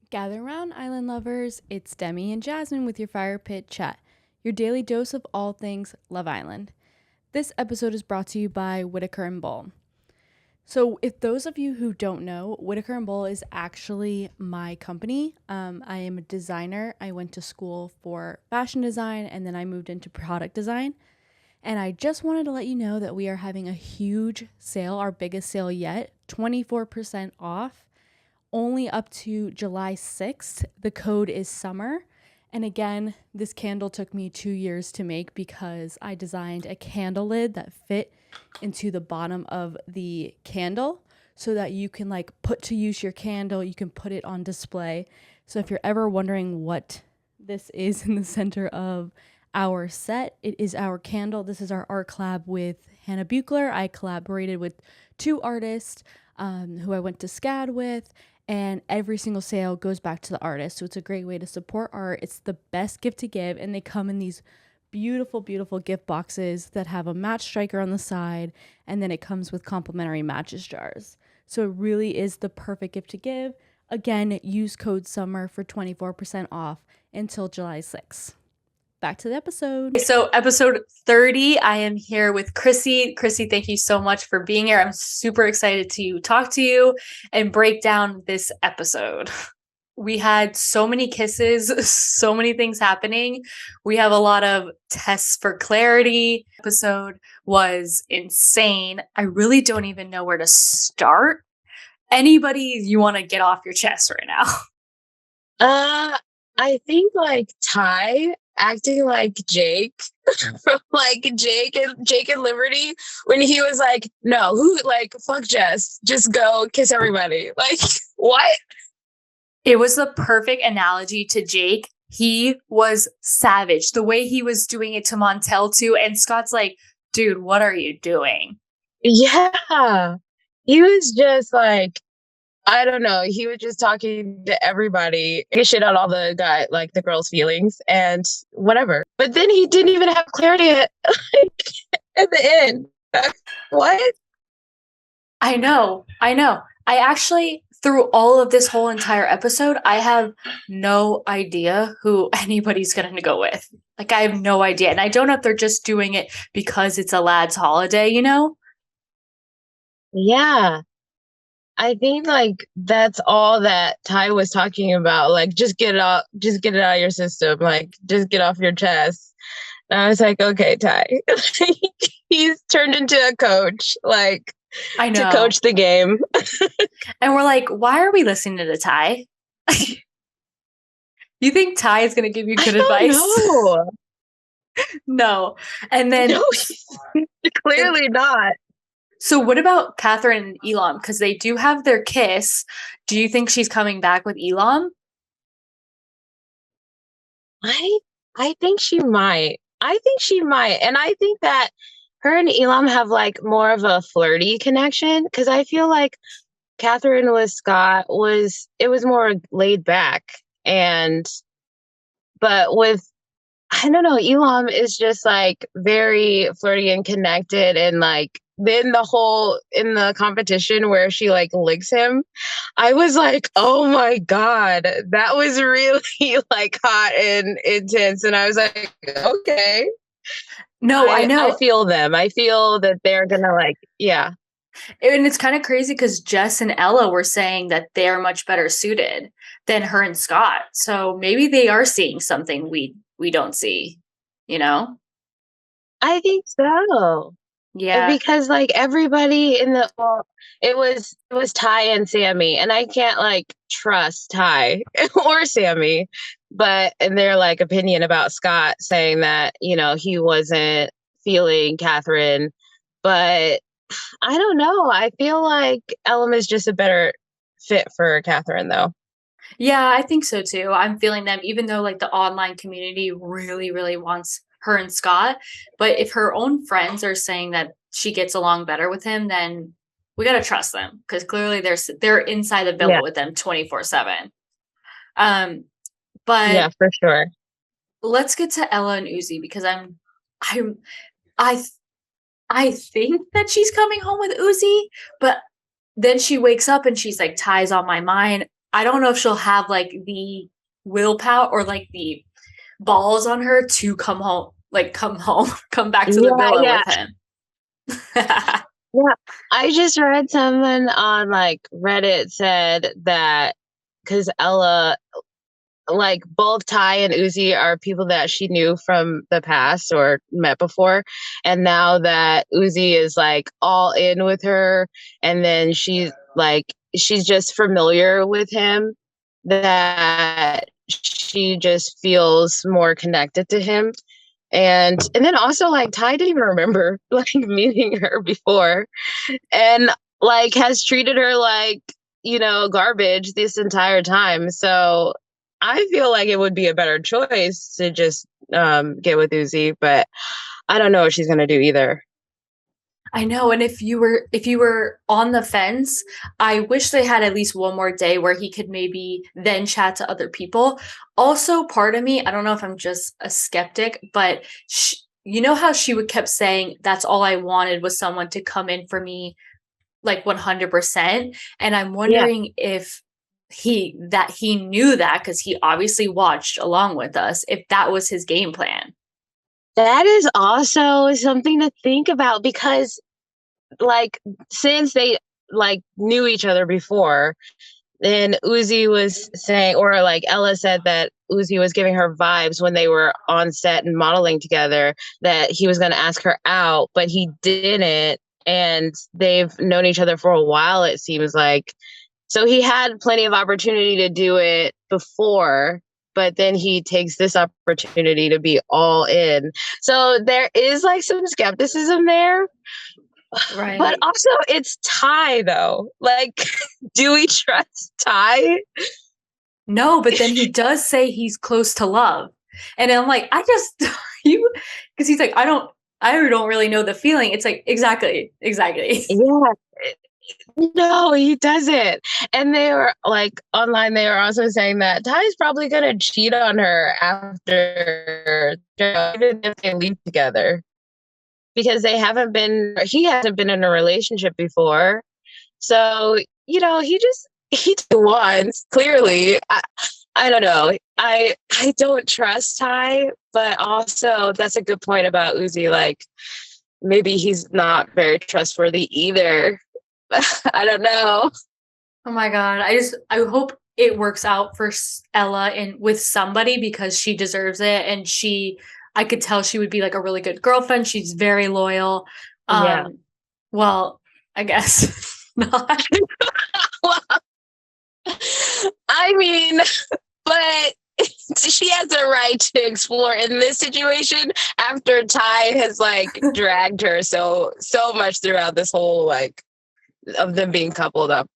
Gather around, island lovers. It's Demi and Jasmine with your Fire Pit Chat, your daily dose of all things Love Island. This episode is brought to you by Whitaker and Bull. So, if those of you who don't know, Whitaker and Bull is actually my company. I am a designer. I went to school for fashion design and then I moved into product design. And I just wanted to let you know that we are having a huge sale, our biggest sale yet, 24% off, only up to July 6th. The code is summer. And again, this candle took me 2 years to make because I designed a candle lid that fit into the bottom of the candle so that you can put to use your candle, you can put it on display. So if you're ever wondering what this is in the center of our set, it is our candle. This is our art collab with Hannah Buechler. I collaborated with two artists who I went to SCAD with, and every single sale goes back to the artist. So it's a great way to support art. It's the best gift to give, and they come in these beautiful, beautiful gift boxes that have a match striker on the side, and then it comes with complimentary matches jars. So it really is the perfect gift to give. Again, use code SUMMER for 24% off until July 6th. Back to the episode. So episode 30, I am here with Chrissie. Chrissie, thank you so much for being here. I'm super excited to talk to you and break down this episode. We had so many kisses, so many things happening. We have a lot of tests for clarity. Episode was insane. I really don't even know where to start. Anybody you want to get off your chest right now? I think Ty acting like Jake from Jake and Liberty when he was like, no, who fuck Jess, just go kiss everybody. What? It was the perfect analogy to Jake. He was savage. The way he was doing it to Montel too. And Scott's like, dude, what are you doing? Yeah. He was just I don't know. He was just talking to everybody, get shit on all the the girls' feelings and whatever. But then he didn't even have clarity at the end. What? I know. I actually, through all of this whole entire episode, I have no idea who anybody's going to go with. I have no idea. And I don't know if they're just doing it because it's a lad's holiday, you know? Yeah. I think that's all that Ty was talking about. Just get it out of your system. Just get off your chest. And I was like, okay, Ty. He's turned into a coach, I know, to coach the game. And we're like, why are we listening to Ty? You think Ty is gonna give you good advice? No. No. And then no, clearly not. So what about Catherine and Elom? Because they do have their kiss. Do you think she's coming back with Elom? I think she might. And I think that her and Elom have more of a flirty connection, because I feel like Catherine with Scott was more laid back, but with, I don't know, Elom is just very flirty and connected, and then in the competition where she licks him, I was like, oh my God, that was really hot and intense. And I was like, okay. No, I know. I feel them. I feel that they're gonna yeah. And it's kind of crazy because Jess and Ella were saying that they're much better suited than her and Scott. So maybe they are seeing something we don't see, you know? I think so. Yeah. Because everybody it was Ty and Sammy, and I can't trust Ty or Sammy, but in their opinion about Scott, saying that, he wasn't feeling Catherine. But I don't know. I feel like Elom is just a better fit for Catherine, though. Yeah, I think so too. I'm feeling them, even though the online community really, really wants her and Scott. But if her own friends are saying that she gets along better with him, then we gotta trust them, because clearly they're inside the villa with them 24/7. But yeah, for sure. Let's get to Ella and Ozzy, because I think that she's coming home with Ozzy, but then she wakes up and she's like, Ty's on my mind. I don't know if she'll have like the willpower or like the balls on her to come home, come back to the Yeah, villa yeah, with him. yeah. I just read someone on like Reddit said that because Ella, like both Ty and Uzi are people that she knew from the past or met before. And now that Uzi is like all in with her, and then she's just familiar with him, that she just feels more connected to him. And then also like Ty didn't even remember like meeting her before, and like has treated her like, garbage this entire time. So I feel like it would be a better choice to just get with Uzi, but I don't know what she's gonna do either. I know, and if you were on the fence, I wish they had at least one more day where he could maybe then chat to other people. Also, part of me, I don't know if I'm just a skeptic, but you know how she would kept saying that's all I wanted was someone to come in for me like 100%, and I'm Yeah, wondering if he knew that because he obviously watched along with us, if that was his game plan. that is also something to think about because like since they like knew each other before, then Uzi was saying, or like Ella said that Uzi was giving her vibes when they were on set and modeling together that he was going to ask her out, but he didn't. And they've known each other for a while, it seems like. So he had plenty of opportunity to do it before, but then he takes this opportunity to be all in. So there is like some skepticism there. But Right. also, it's Ty, though. Like, do we trust Ty? No, but then he does say he's close to love. And I'm like, I just you because he's like, I don't really know the feeling. It's like, exactly. Yeah. No, he doesn't. And they were like online, they were also saying that Ty's probably going to cheat on her after, even if they leave together, because he hasn't been in a relationship before. So, he did once, clearly. I don't know. I don't trust Ty, but also that's a good point about Uzi. Like maybe he's not very trustworthy either. I don't know. Oh my god. I hope it works out for Ella and with somebody because she deserves it, and I could tell she would be like a really good girlfriend. She's very loyal. Yeah. Um well, I guess not. Well, I mean, but she has a right to explore in this situation after Ty has like dragged her so much throughout this whole like of them being coupled up.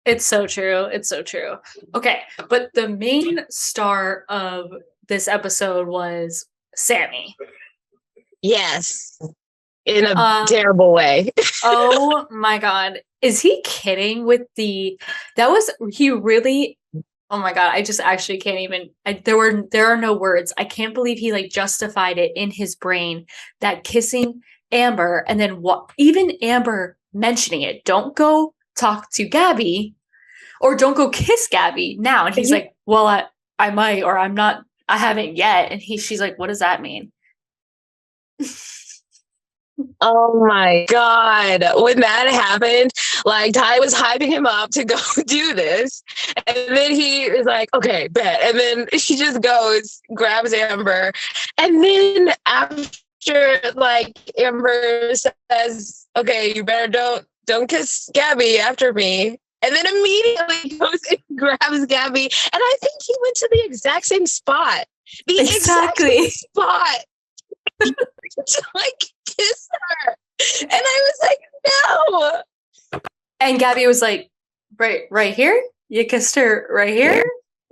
It's so true. It's so true. Okay, but the main star of this episode was Sammy. Yes, in a Um, terrible way. oh my god. Is he kidding with he really, oh my god, I just actually can't even there are no words. I can't believe he like justified it in his brain that kissing Amber and then what even Amber mentioning it. Don't go talk to Gabby or don't go kiss Gabby now. And he's like, well, I might, or I'm not, I haven't yet. And she's like, what does that mean? Oh my God. When that happened, like Ty was hyping him up to go do this. And then he was like, okay, bet. And then he just goes, grabs Amber. And then after like Amber says, okay, you better don't kiss Gabby after me. And then immediately goes and grabs Gabby. And I think he went to the exact same spot. The exact same Exactly. spot. To like kiss her. And I was like, no. And Gabby was like, right here? You kissed her right here?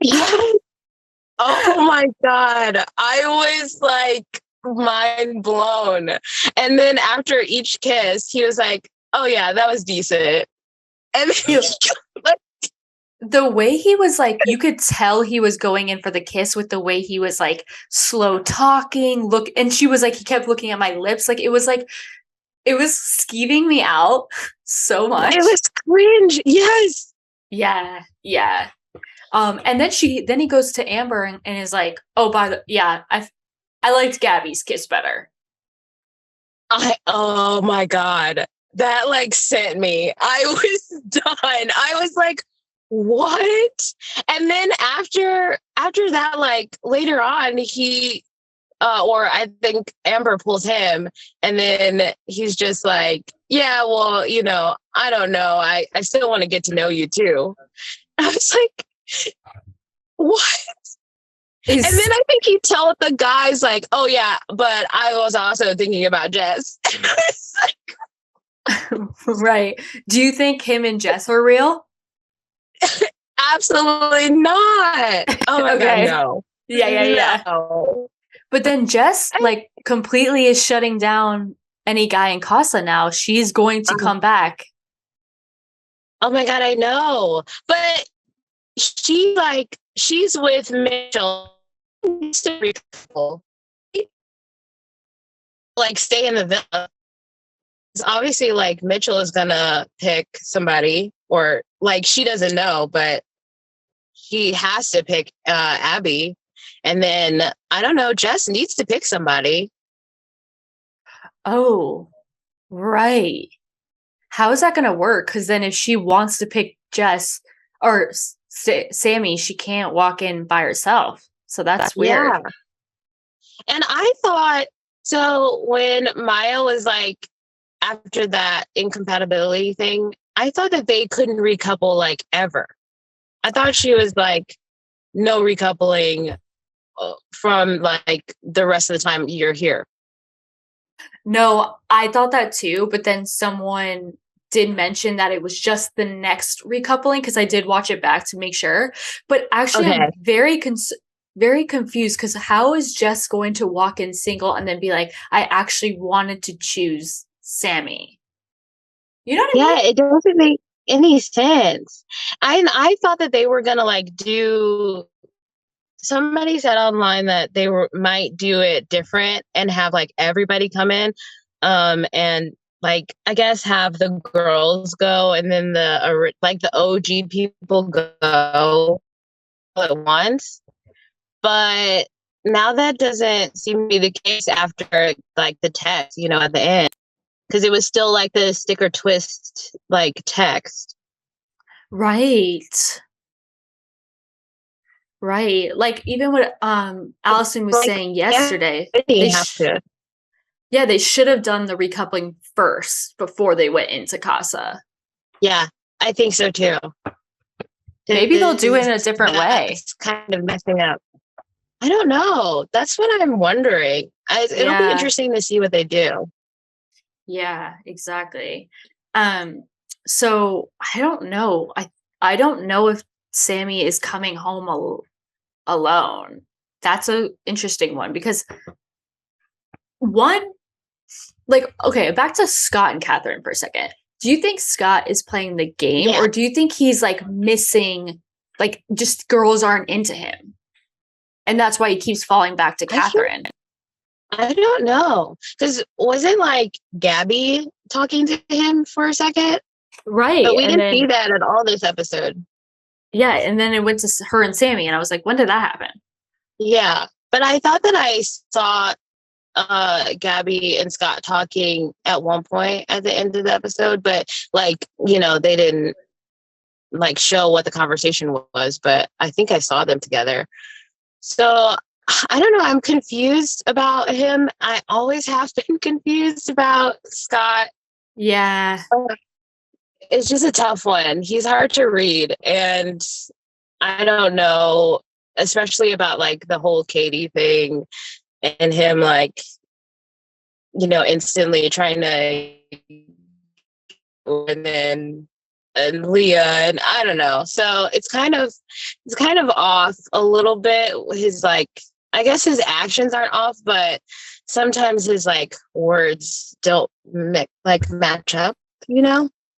Yes. Oh my God. I was like mind blown. And then after each kiss, he was like, oh yeah, that was decent. And then like, The way he was like, you could tell he was going in for the kiss with the way he was like slow talking, and she was like, he kept looking at my lips. Like, it was skeeving me out so much. it was cringe. Yes. Yeah, yeah. And then he goes to Amber and is like, oh, I liked Gabby's kiss better. Oh my God. That like sent me. I was done. I was like, what? And then after that, like later on, he or I think Amber pulls him, and then he's just like, yeah, well, I don't know. I still want to get to know you too. I was like, what? And then I think he told the guys like, oh yeah, but I was also thinking about Jess. Right. Do you think him and Jess were real? Absolutely not. Oh my God, no. Yeah. But then Jess like completely is shutting down any guy in Casa now. She's going to come back. Oh my God, I know. But she's with Mitchell. Like stay in the villa. Obviously, like Mitchell is gonna pick somebody, or like she doesn't know, but he has to pick Abby. And then I don't know, Jess needs to pick somebody. Oh, right. How is that going to work? Because then if she wants to pick Jess or Sammy, she can't walk in by herself. So that's weird. Yeah. And I thought, so when Maya was like, after that incompatibility thing, I thought that they couldn't recouple like ever. I thought she was like, no recoupling from like the rest of the time you're here. No, I thought that too, but then someone did mention that it was just the next recoupling because I did watch it back to make sure. But actually, okay. I'm very confused because how is Jess going to walk in single and then be like, I actually wanted to choose Sammy? You know what I mean? Yeah, it doesn't make any sense. I thought that they were gonna like do. Somebody said online that they might do it different and have like everybody come in, and like I guess have the girls go and then the OG people go all at once. But now that doesn't seem to be the case after like the text, at the end, because it was still like the sticker twist like text. Right. Like even what Allison was saying yesterday, they should have done the recoupling first before they went into Casa. Yeah, I think so too. Maybe they'll do it in a different way. It's kind of messing up. I don't know. That's what I'm wondering. It'll be interesting to see what they do. Yeah, exactly. So I don't know. I don't know if Sammy is coming home alone. That's an interesting one because okay, back to Scott and Catherine for a second. Do you think Scott is playing the game or do you think he's like missing, like just girls aren't into him? And that's why he keeps falling back to Catherine. I don't know. Because wasn't like Gabby talking to him for a second? Right. But we didn't see that at all this episode. Yeah. And then it went to her and Sammy. And I was like, when did that happen? Yeah. But I thought that I saw Gabby and Scott talking at one point at the end of the episode. But like, they didn't like show what the conversation was. But I think I saw them together. So I don't know. I'm confused about him. I always have been confused about Scott. Yeah. It's just a tough one. He's hard to read. And I don't know, especially about like the whole Kady thing and him like, instantly trying to, and Leah, and I don't know. So it's kind of off a little bit. His like, I guess his actions aren't off, but sometimes his like words don't match up,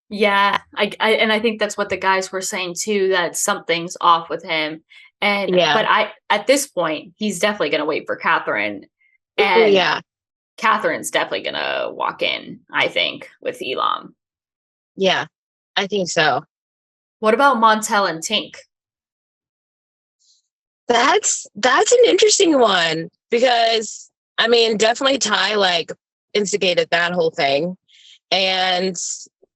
Yeah, I think that's what the guys were saying too, that something's off with him. And but at this point, he's definitely gonna wait for Catherine. And Catherine's definitely gonna walk in, I think, with Elom. Yeah, I think so. What about Montel and Tink? That's an interesting one because I mean, definitely Ty like instigated that whole thing, and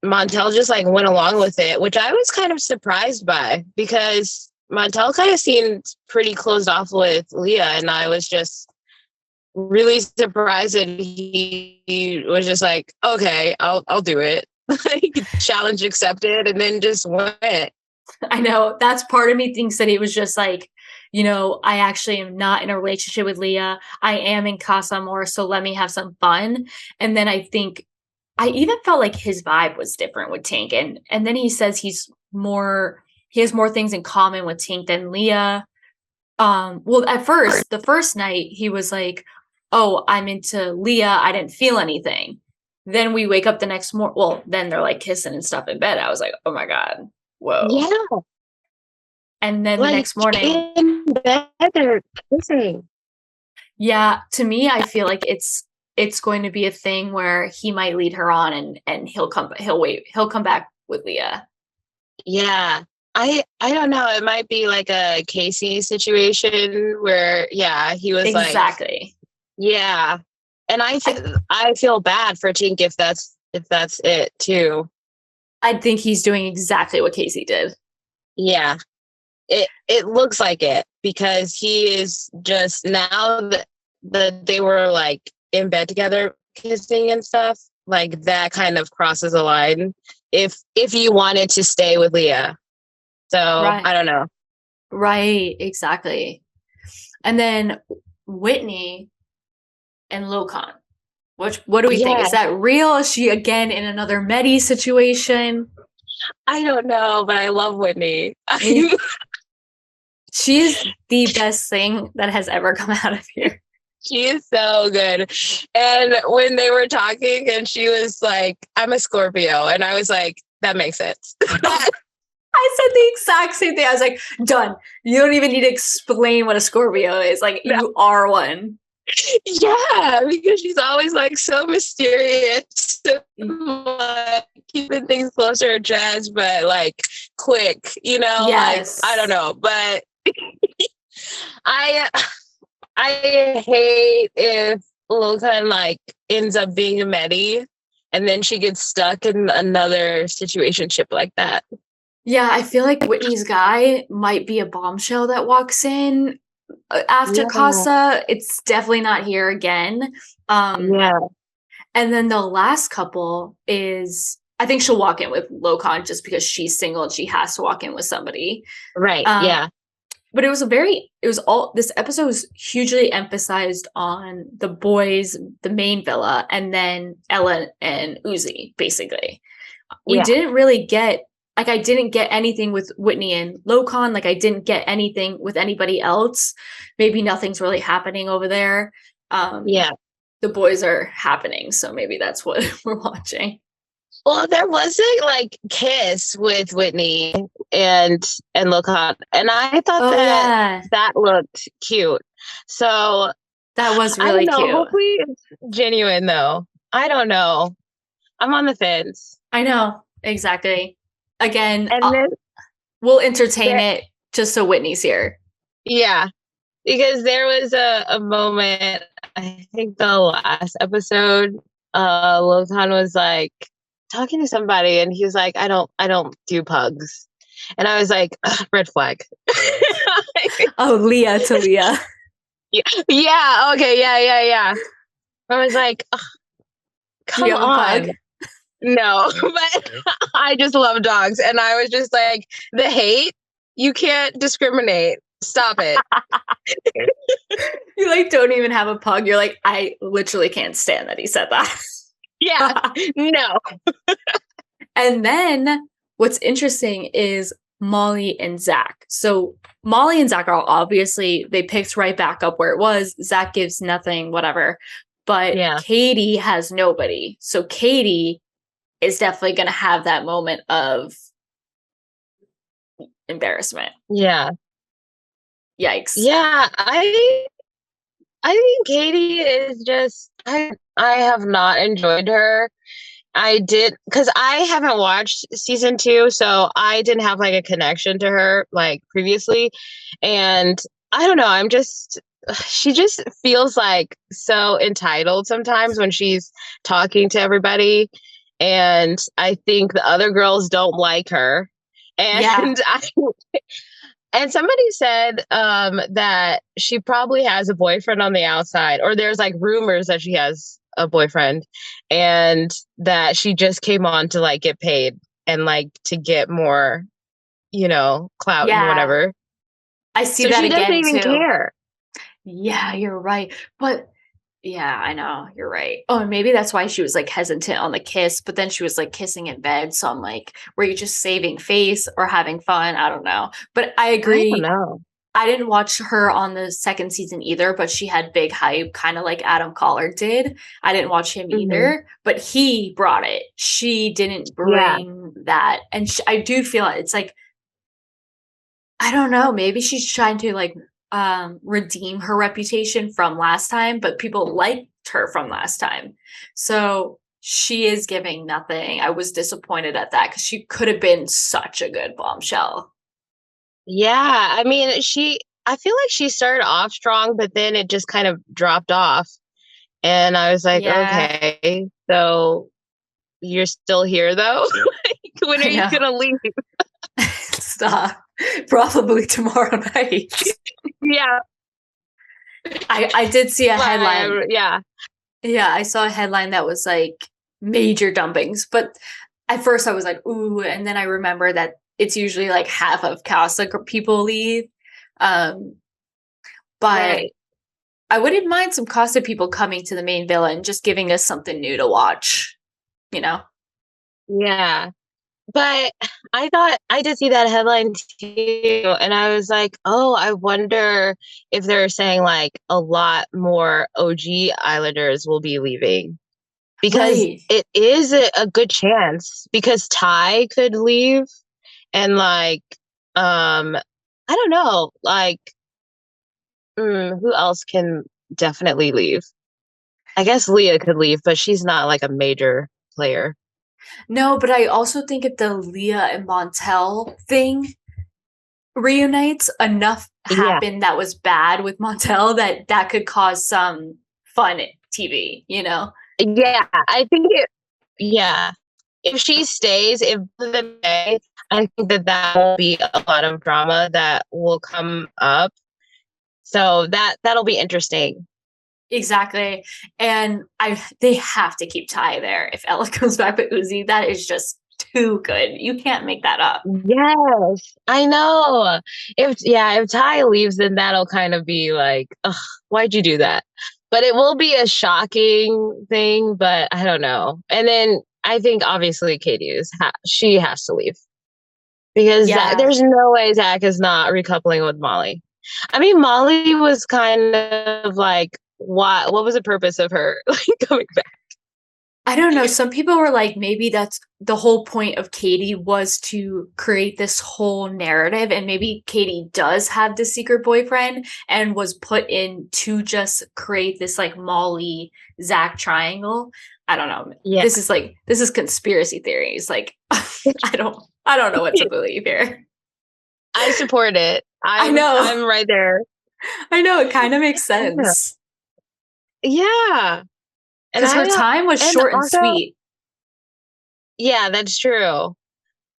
Montel just like went along with it, which I was kind of surprised by because Montel kind of seemed pretty closed off with Leah, and I was just really surprised that he was just like, okay, I'll do it. Like challenge accepted, and then just went. I know that's part of me thinks that he was just like, I actually am not in a relationship with Leah. I am in Casa Amor, so let me have some fun. And then I think I even felt like his vibe was different with Tink. And then he says he has more things in common with Tink than Leah. Well, at first, the first night, he was like, oh, I'm into Leah. I didn't feel anything. Then we wake up the next morning. Well, then they're like kissing and stuff in bed. I was like, oh my God. Whoa. Yeah. And then like, the next morning. In bed, they're kissing. Yeah. To me, I feel like it's going to be a thing where he might lead her on and he'll come back with Leah. Yeah. I don't know. It might be like a Casey situation where, yeah, he was exactly. Yeah. And I feel bad for Tink if that's it too. I think he's doing exactly what Casey did. Yeah. It looks like it because he is just now that they were like in bed together kissing and stuff, like that kind of crosses a line if you wanted to stay with Leah. So right. I don't know. Right, exactly. And then Whitney and Lokan. What do we think? Is that real? Is she again in another Medi situation? I don't know, but I love Whitney. She's the best thing that has ever come out of here. She is so good. And when they were talking and she was like, I'm a Scorpio. And I was like, that makes sense. I said the exact same thing. I was like, done. You don't even need to explain what a Scorpio is. Like, you are one. Yeah, because she's always like so mysterious, keeping things close to her chest, but like quick, Yes. Like, I don't know, but I hate if Lokan like ends up being a Medi and then she gets stuck in another situationship like that. Yeah, I feel like Whitney's guy might be a bombshell that walks in after Casa. It's definitely not here again. Yeah. And then the last couple is, I think she'll walk in with Lokan just because she's single and she has to walk in with somebody. Right. Yeah. But this episode was hugely emphasized on the boys, the main villa, and then Ella and Ozzy, basically. We didn't really get, like, I didn't get anything with Whitney and Lokan. Like, I didn't get anything with anybody else. Maybe nothing's really happening over there. The boys are happening, so maybe that's what we're watching. Well, there was a like kiss with Whitney and Lokan, and I thought that looked cute. So that was really cute. Hopefully it's genuine, though. I don't know. I'm on the fence. I know, exactly. Again, and then we'll entertain it just so Whitney's here. Yeah, because there was a moment, I think the last episode, Lokan was like talking to somebody and he was like, I don't do pugs. And I was like, red flag. Oh, Leah to Leah. Yeah. Okay. Yeah. I was like, come on. No, but I just love dogs. And I was just like, the hate, you can't discriminate. Stop it. You like don't even have a pug. You're like, I literally can't stand that he said that. Yeah, no. And then what's interesting is Molly and Zach. So Molly and Zach are obviously, they picked right back up where it was. Zach gives nothing, whatever. But Kady has nobody. So Kady is definitely going to have that moment of embarrassment. Yeah. Yikes. Yeah, I think Kady is just, I have not enjoyed her. I did, because I haven't watched season 2, so I didn't have like a connection to her like previously. And I don't know. She just feels like so entitled sometimes when she's talking to everybody. And I think the other girls don't like her. And Yeah. and somebody said that she probably has a boyfriend on the outside, or there's like rumors that she has a boyfriend, and that she just came on to like get paid and like to get more, clout and Yeah. whatever. I see So that she doesn't again even too. care. Yeah, you're right. But yeah, I know. You're right. Oh, and maybe that's why she was like hesitant on the kiss, but then she was like kissing in bed. So I'm like, were you just saving face or having fun? I don't know. But I I don't agree. know. I didn't watch her on the second season either, but she had big hype, kind of like Adam Collard did. I didn't watch him Hmm. either, but he brought it. She didn't Yeah. bring that. And I do feel it's like, I don't know, maybe she's trying to like redeem her reputation from last time, but people liked her from last time. So she is giving nothing. I was disappointed at that because she could have been such a good bombshell. Yeah. I mean, I feel like she started off strong, but then it just kind of dropped off. And I was like, Yeah, okay, so you're still here though? Like, when are I you know. going to leave? Stop. Probably tomorrow night. Yeah. I did see a headline. Yeah. Yeah, I saw a headline that was like major dumpings, but at first I was like, ooh, and then I remember that it's usually like half of Casa people leave. Um, but Right. I wouldn't mind some Casa people coming to the main villa and just giving us something new to watch, you know? Yeah. But I did see that headline too, and I was like, oh, I wonder if they're saying like a lot more OG Islanders will be leaving, because Right. it is a good chance, because Ty could leave, and like, I don't know, like, who else can definitely leave? I guess Leah could leave, but she's not like a major player. No, but I also think if the Leah and Montel thing reunites, enough Yeah. happened that was bad with Montel that that could cause some fun TV, you know? Yeah, I think yeah. If she stays, if the day, I think that will be a lot of drama that will come up. So that'll be interesting. Exactly. And they have to keep Ty there. If Ella comes back with Uzi, that is just too good. You can't make that up. Yes, I know. If Ty leaves, then that'll kind of be like, ugh, why'd you do that? But it will be a shocking thing, but I don't know. And then I think obviously she has to leave, because Yeah. there's no way Zach is not recoupling with Molly. I mean, Molly was kind of like, what was the purpose of her like coming back? I don't know. Some people were like, maybe that's the whole point of Kady was to create this whole narrative. And maybe Kady does have the secret boyfriend and was put in to just create this like Molly Zach triangle. I don't know. Yeah. This is conspiracy theories. Like I don't know what to believe here. I support it. I I'm know. right there. I know it kind of makes sense Yeah. And because I her don't time was and short and also, sweet. yeah, that's true.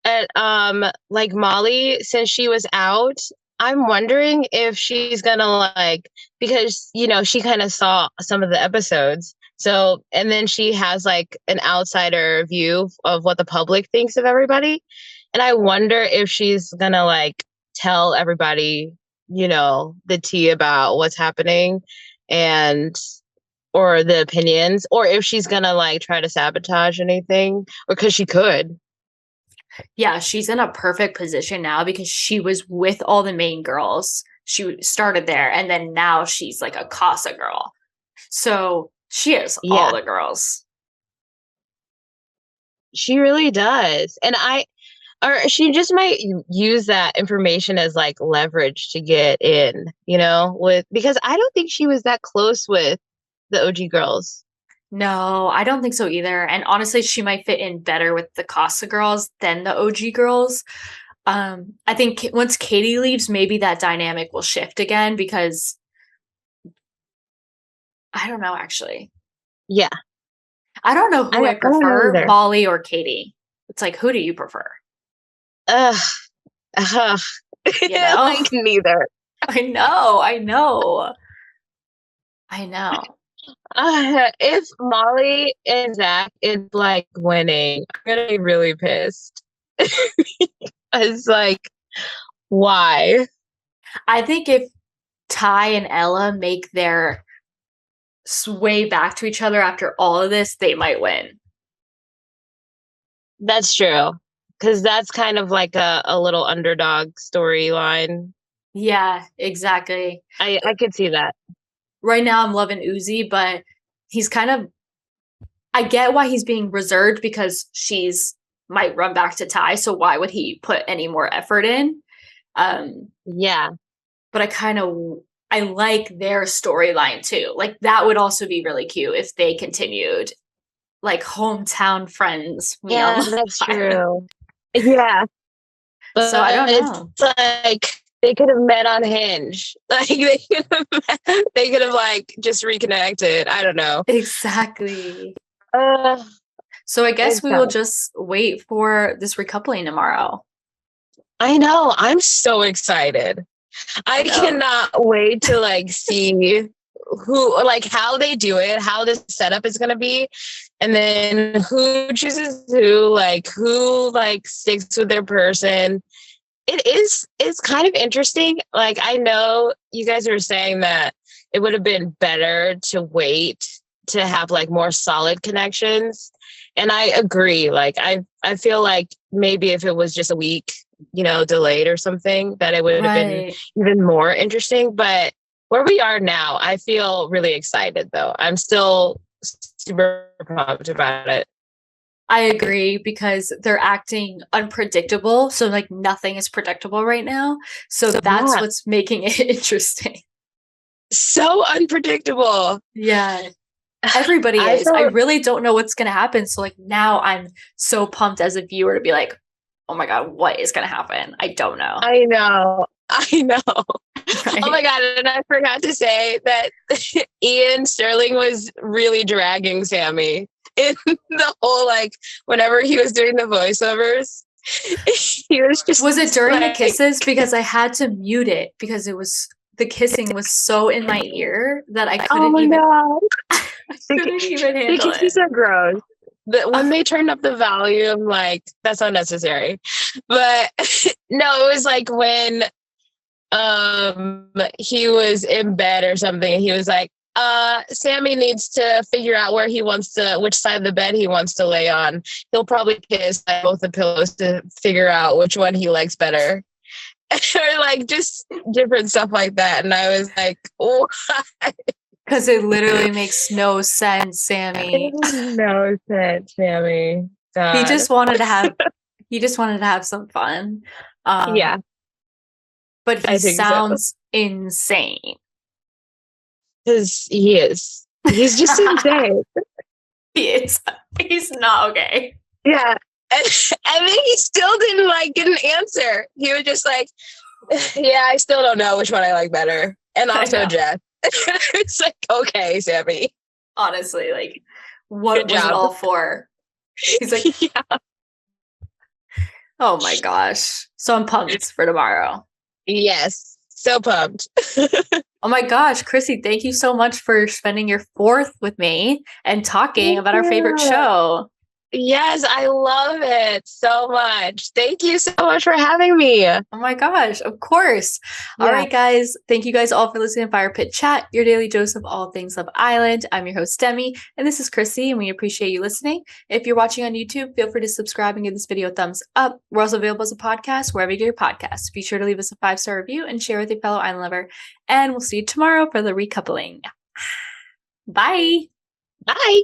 And like Molly, since she was out, I'm wondering if she's gonna like, because she kind of saw some of the episodes. So, and then she has like an outsider view of what the public thinks of everybody. And I wonder if she's gonna like tell everybody, the tea about what's happening, and or the opinions, or if she's gonna like try to sabotage anything, or because she could. Yeah, she's in a perfect position now because she was with all the main girls. She started there and then now she's like a Casa girl. So she has all Yeah, the girls. she really does. And or she just might use that information as like leverage to get in, because I don't think she was that close with the OG girls. No, I don't think so either. And honestly, she might fit in better with the Casa girls than the OG girls. I think once Kady leaves, maybe that dynamic will shift again because I don't know, actually. Yeah. I don't know who I don't know prefer, either. Molly or Kady. It's like, who do you prefer? Ugh. You know? Like neither. I know. If Molly and Zach is like winning, I'm gonna be really pissed. It's like, why? I think if Ty and Ella make their sway back to each other after all of this, they might win. That's true. Because that's kind of like a little underdog storyline. Yeah, exactly. I could see that. Right now I'm loving Ozzy, but he's kind of, I get why he's being reserved because she's might run back to Ty, so why would he put any more effort in? Yeah. But I like their storyline too. Like that would also be really cute if they continued like hometown friends. Yeah, that's true. Yeah. But So I don't know. It's like they could have met on Hinge. Like they could have like just reconnected. I don't know. Exactly. Uh, So I guess it's we will tough. just wait for this recoupling tomorrow. I know. I'm so excited. I know. cannot wait to like see who, like how they do it, how this setup is going to be, and then who chooses who like sticks with their person. It's kind of interesting. Like I know you guys are saying that it would have been better to wait to have like more solid connections. And I agree. Like I feel like maybe if it was just a week, delayed or something, that it would have been even more interesting. But where we are now, I feel really excited though. I'm still super pumped about it. I agree because they're acting unpredictable. So like nothing is predictable right now. So that's what's making it interesting. So unpredictable. Yeah. Everybody is. I really don't know what's going to happen. So like now I'm so pumped as a viewer to be like, oh my God, what is going to happen? I don't know. I know. Right? Oh my God. And I forgot to say that Ian Sterling was really dragging Sammy in the whole, like, whenever he was doing the voiceovers. He was just. Was it during the kisses? Because I had to mute it because the kissing was so in my ear that I couldn't even. No. I couldn't even handle it. The kisses are gross. When they turned up the volume, like that's unnecessary. But no, it was like when he was in bed or something, and he was like, Sammy needs to figure out which side of the bed he wants to lay on. He'll probably kiss both the pillows to figure out which one he likes better. Or like just different stuff like that. And I was like, why? Because it literally makes no sense, Sammy. It makes no sense, Sammy. God. He just wanted to have some fun. Yeah. But he sounds insane. Because he is. He's just insane. He is. He's not okay. Yeah. And then he still didn't get an answer. He was just like, yeah, I still don't know which one I like better. And also Jeff. It's like, okay, Sammy. Honestly, like, what was it all for? He's like, yeah. Oh my gosh. So I'm pumped for tomorrow. Yes. So pumped. Oh my gosh, Chrissie, thank you so much for spending your 4th with me and talking about our favorite show. Yes, I love it so much. Thank you so much for having me. Oh my gosh, of course. Yeah. All right, guys. Thank you guys all for listening to Fire Pit Chat, your daily dose of all things Love Island. I'm your host, Demi, and this is Chrissie, and we appreciate you listening. If you're watching on YouTube, feel free to subscribe and give this video a thumbs up. We're also available as a podcast wherever you get your podcasts. Be sure to leave us a 5-star review and share with your fellow island lover. And we'll see you tomorrow for the recoupling. Bye. Bye.